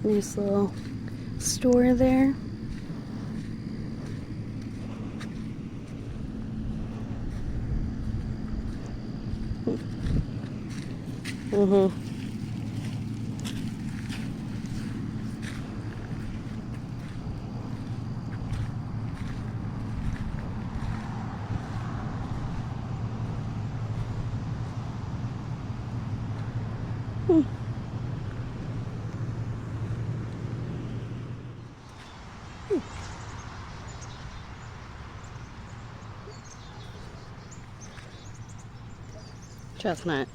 Nice little store there. Mm-hmm. Chestnut.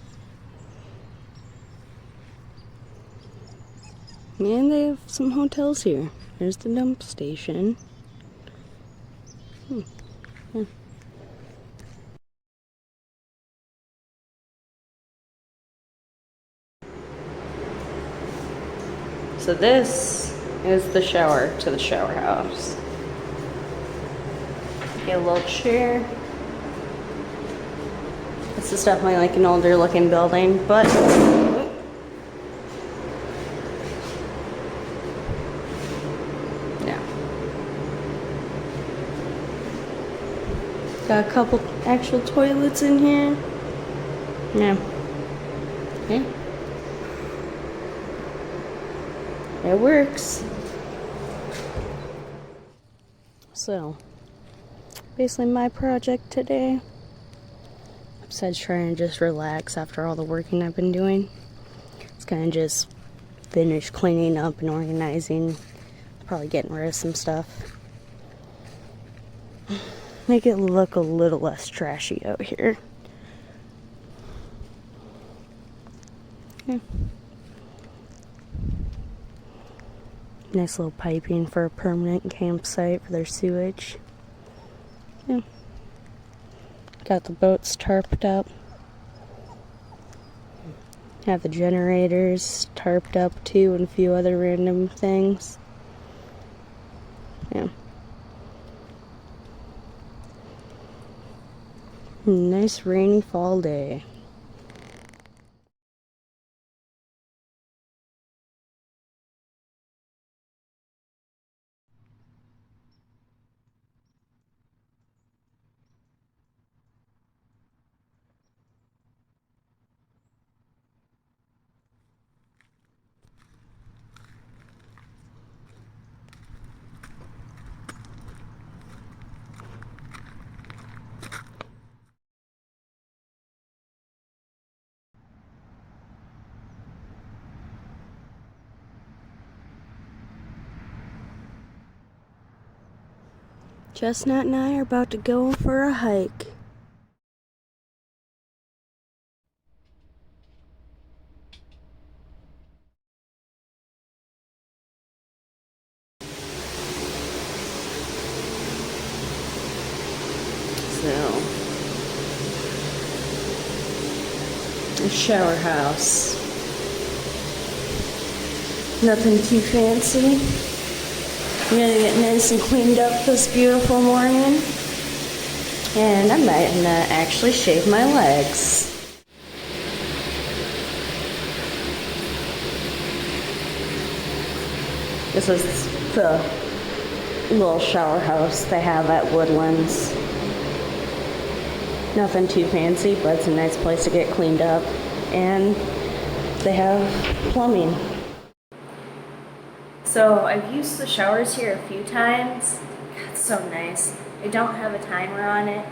And they have some hotels here. There's the dump station. Yeah. So this is the shower to the shower house. Get a little chair. This is definitely like an older looking building, but yeah. Got a couple actual toilets in here. Yeah. Yeah. It works. So, basically my project today, besides trying to just relax after all the working I've been doing, it's kind of just finish cleaning up and organizing, probably getting rid of some stuff. Make it look a little less trashy out here. Yeah. Nice little piping for a permanent campsite for their sewage. Yeah. Got the boats tarped up. Have the generators tarped up too, and a few other random things. Yeah. Nice rainy fall day. Chestnut and I are about to go for a hike. So, a shower house. Nothing too fancy. I'm gonna get nice and cleaned up this beautiful morning. And I might actually shave my legs. This is the little shower house they have at Woodlands. Nothing too fancy, but it's a nice place to get cleaned up. And they have plumbing. So I've used the showers here a few times. It's so nice. I don't have a timer on it.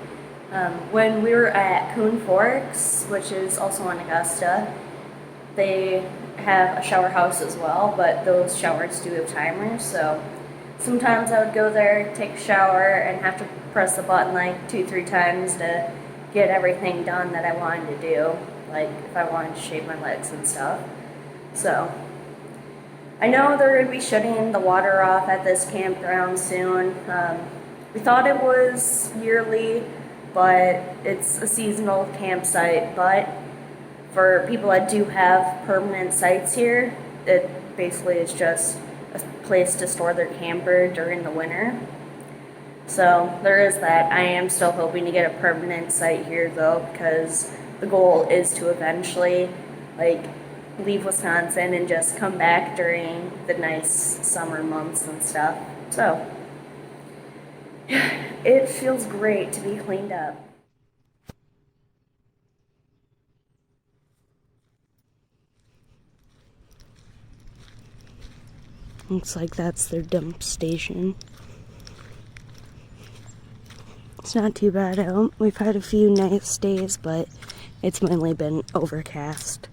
When we were at Coon Forks, which is also in Augusta, they have a shower house as well, but those showers do have timers, so sometimes I would go there, take a shower, and have to press the button like 2-3 times to get everything done that I wanted to do, like if I wanted to shave my legs and stuff. So I know they're going to be shutting the water off at this campground soon. We thought it was yearly, but it's a seasonal campsite. But for people that do have permanent sites here, it basically is just a place to store their camper during the winter. So there is that. I am still hoping to get a permanent site here though, because the goal is to eventually leave Wisconsin and just come back during the nice summer months and stuff. So, it feels great to be cleaned up. Looks like that's their dump station. It's not too bad out. We've had a few nice days, but it's mainly been overcast.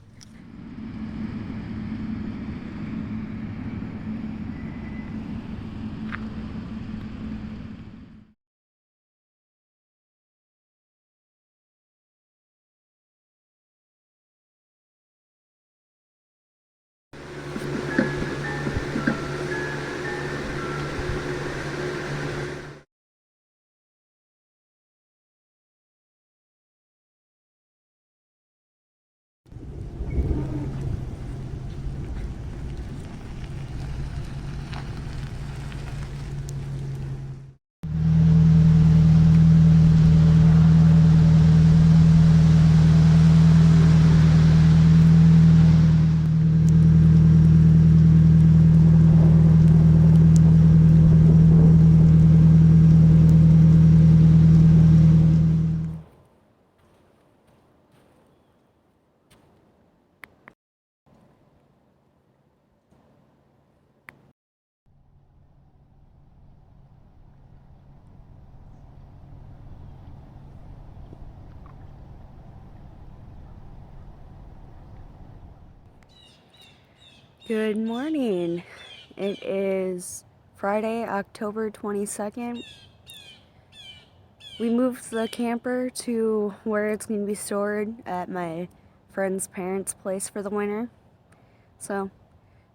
Good morning. It is Friday, October 22nd. We moved the camper to where it's going to be stored at my friend's parents' place for the winter. So,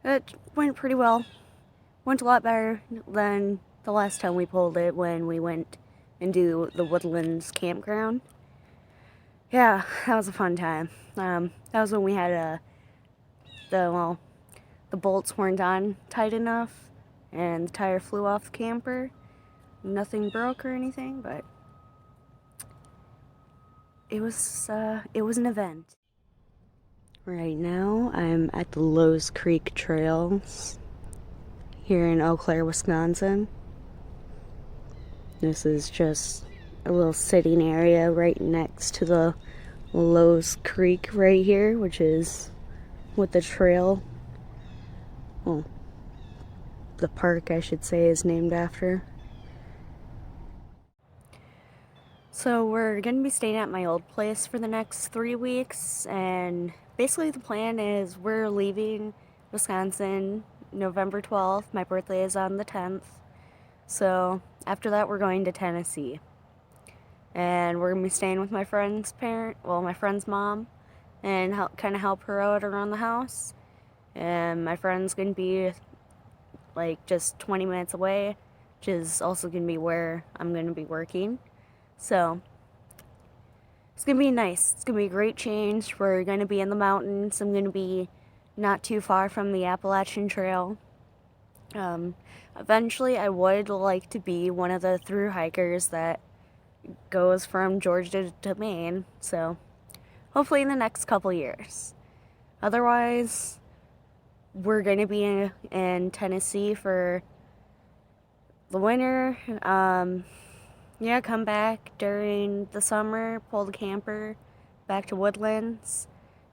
it went pretty well. Went a lot better than the last time we pulled it when we went into the Woodland Campground. Yeah, that was a fun time. That was when we had the bolts weren't on tight enough and the tire flew off the camper. Nothing broke or anything, but it was an event. Right now, I'm at the Lowe's Creek Trails here in Eau Claire, Wisconsin. This is just a little sitting area right next to the Lowe's Creek right here, which is what the trail, well, the park I should say, is named after. So we're going to be staying at my old place for the next 3 weeks, and basically the plan is we're leaving Wisconsin November 12th. My birthday is on the 10th. So after that we're going to Tennessee. And we're going to be staying with my friend's my friend's mom, and kind of help her out around the house. And my friend's going to be like just 20 minutes away, which is also going to be where I'm going to be working. So it's going to be nice. It's going to be a great change. We're going to be in the mountains. I'm going to be not too far from the Appalachian Trail. Eventually I would like to be one of the through hikers that goes from Georgia to Maine. So hopefully in the next couple years. Otherwise, we're going to be in Tennessee for the winter. Yeah, come back during the summer, pull the camper back to Woodlands,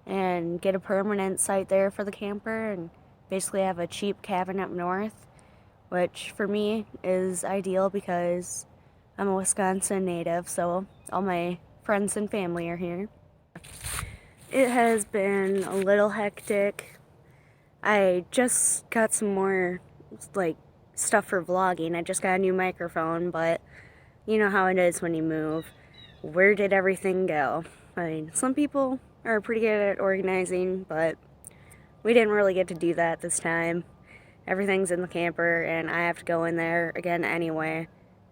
and get a permanent site there for the camper, and basically have a cheap cabin up north, which for me is ideal because I'm a Wisconsin native, so all my friends and family are here. It has been a little hectic. I just got some more, stuff for vlogging. I just got a new microphone, but you know how it is when you move. Where did everything go? I mean, some people are pretty good at organizing, but we didn't really get to do that this time. Everything's in the camper, and I have to go in there again anyway,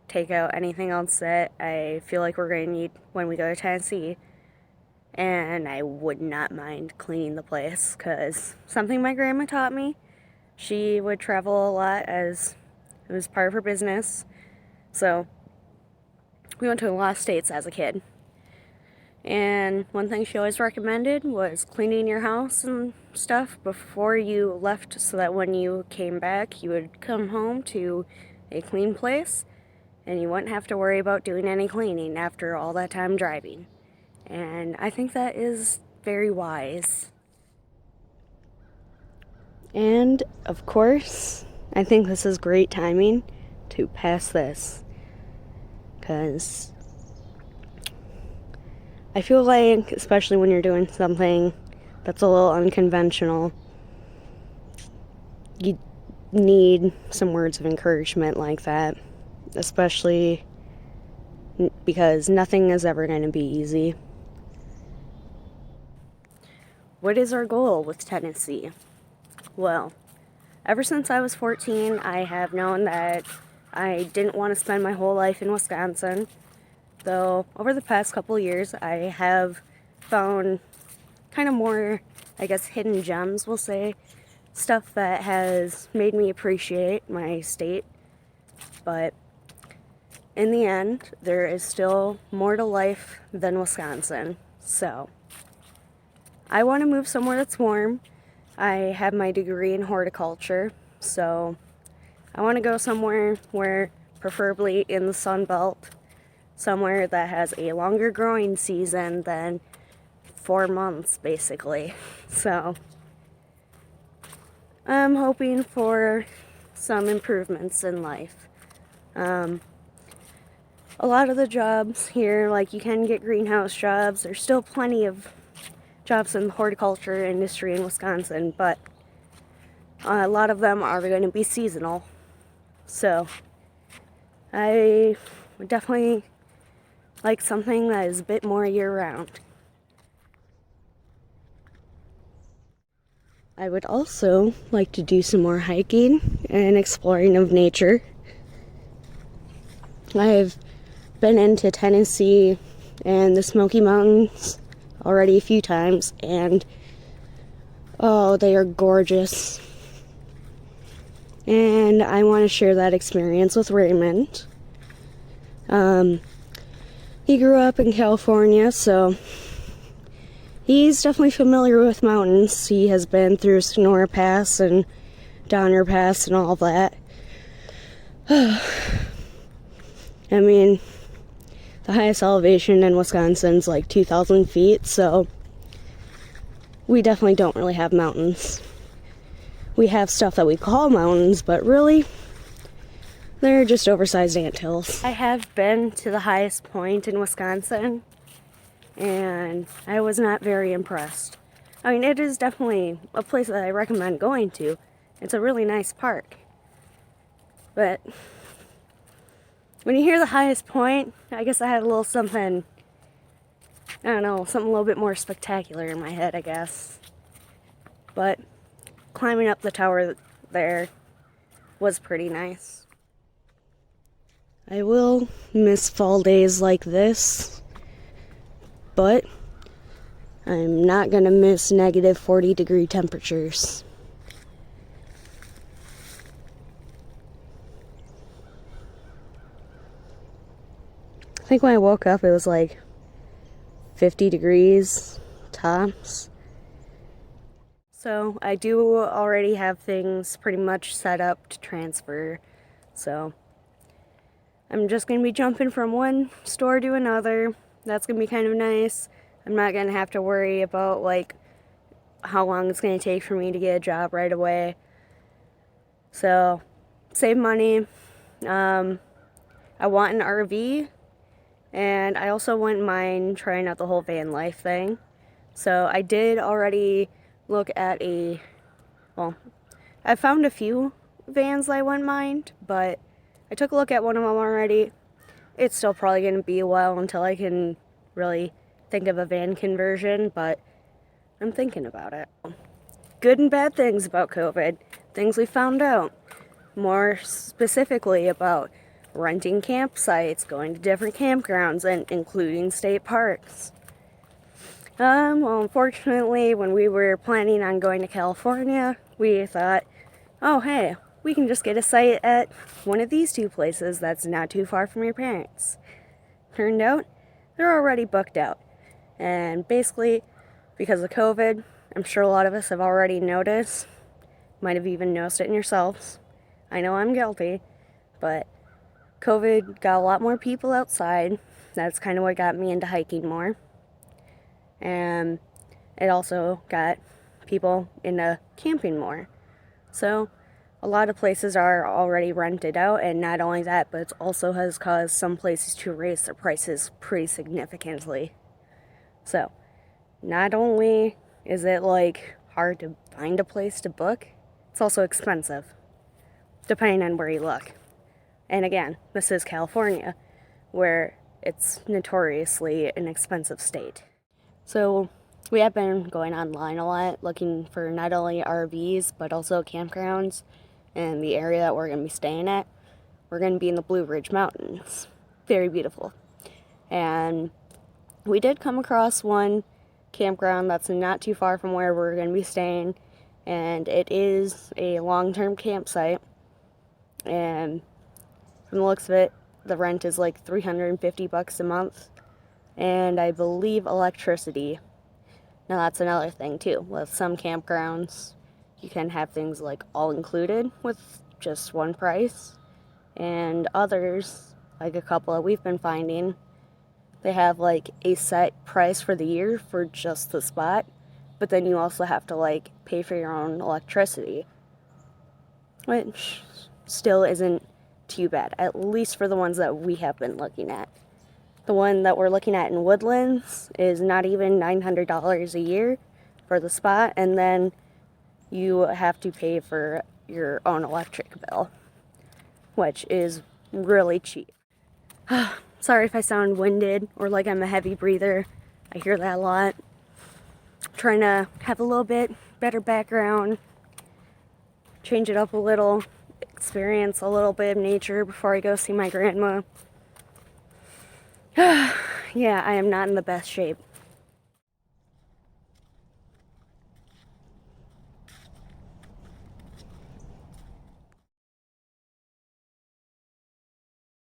take out anything else that I feel like we're going to need when we go to Tennessee. And I would not mind cleaning the place, because something my grandma taught me, she would travel a lot as it was part of her business. So we went to a lot of states as a kid. And one thing she always recommended was cleaning your house and stuff before you left so that when you came back, you would come home to a clean place and you wouldn't have to worry about doing any cleaning after all that time driving. And I think that is very wise. And, of course, I think this is great timing to pass this. Because I feel like, especially when you're doing something that's a little unconventional, you need some words of encouragement like that. Especially because nothing is ever going to be easy. What is our goal with Tennessee? Well, ever since I was 14, I have known that I didn't want to spend my whole life in Wisconsin. Though, over the past couple years, I have found kind of more, I guess, hidden gems, we'll say. Stuff that has made me appreciate my state. But in the end, there is still more to life than Wisconsin. So, I want to move somewhere that's warm. I have my degree in horticulture, so I want to go somewhere where, preferably in the Sun Belt, somewhere that has a longer growing season than 4 months, basically. So I'm hoping for some improvements in life. A lot of the jobs here, like you can get greenhouse jobs. There's still plenty of jobs in the horticulture industry in Wisconsin, but a lot of them are going to be seasonal. So I would definitely like something that is a bit more year-round. I would also like to do some more hiking and exploring of nature. I've been into Tennessee and the Smoky Mountains already a few times, and oh, they are gorgeous. And I want to share that experience with Raymond. He grew up in California, so he's definitely familiar with mountains. He has been through Sonora Pass and Donner Pass and all that. I mean, the highest elevation in Wisconsin's like 2,000 feet, so we definitely don't really have mountains. We have stuff that we call mountains, but really, they're just oversized anthills. I have been to the highest point in Wisconsin, and I was not very impressed. I mean, it is definitely a place that I recommend going to. It's a really nice park. But when you hear the highest point, I guess I had a little something, I don't know, something a little bit more spectacular in my head, I guess. But climbing up the tower there was pretty nice. I will miss fall days like this, but I'm not gonna miss negative 40-degree temperatures. I think when I woke up it was like 50 degrees tops. So I do already have things pretty much set up to transfer, so I'm just going to be jumping from one store to another. That's going to be kind of nice. I'm not going to have to worry about like how long it's going to take for me to get a job right away. So, save money. I want an RV, and I also wouldn't mind trying out the whole van life thing. So I did already look at I found a few vans that I wouldn't mind, but I took a look at one of them already. It's still probably going to be a while until I can really think of a van conversion, but I'm thinking about it. Good and bad things about COVID. Things we found out. More specifically about renting campsites, going to different campgrounds, and including state parks. Well, unfortunately, when we were planning on going to California, we thought, oh, hey, we can just get a site at one of these two places that's not too far from your parents. Turned out, they're already booked out. And basically, because of COVID, I'm sure a lot of us have already noticed, might have even noticed it in yourselves. I know I'm guilty, but COVID got a lot more people outside. That's kind of what got me into hiking more. And it also got people into camping more. So a lot of places are already rented out, and not only that, but it also has caused some places to raise their prices pretty significantly. So not only is it like hard to find a place to book, it's also expensive, depending on where you look. And again, this is California, where it's notoriously an expensive state. So we have been going online a lot, looking for not only RVs, but also campgrounds in the area that we're going to be staying at. We're going to be in the Blue Ridge Mountains. Very beautiful. And we did come across one campground that's not too far from where we're going to be staying, and it is a long-term campsite. And from the looks of it, the rent is like $350 a month, and I believe electricity. Now that's another thing too. With some campgrounds, you can have things like all included with just one price, and others, like a couple that we've been finding, they have like a set price for the year for just the spot, but then you also have to like pay for your own electricity, which still isn't too bad, at least for the ones that we have been looking at. The one that we're looking at in Woodlands is not even $900 a year for the spot, and then you have to pay for your own electric bill, which is really cheap. Sorry if I sound winded or like I'm a heavy breather. I hear that a lot. I'm trying to have a little bit better background, change it up a little, experience a little bit of nature before I go see my grandma. Yeah, I am not in the best shape.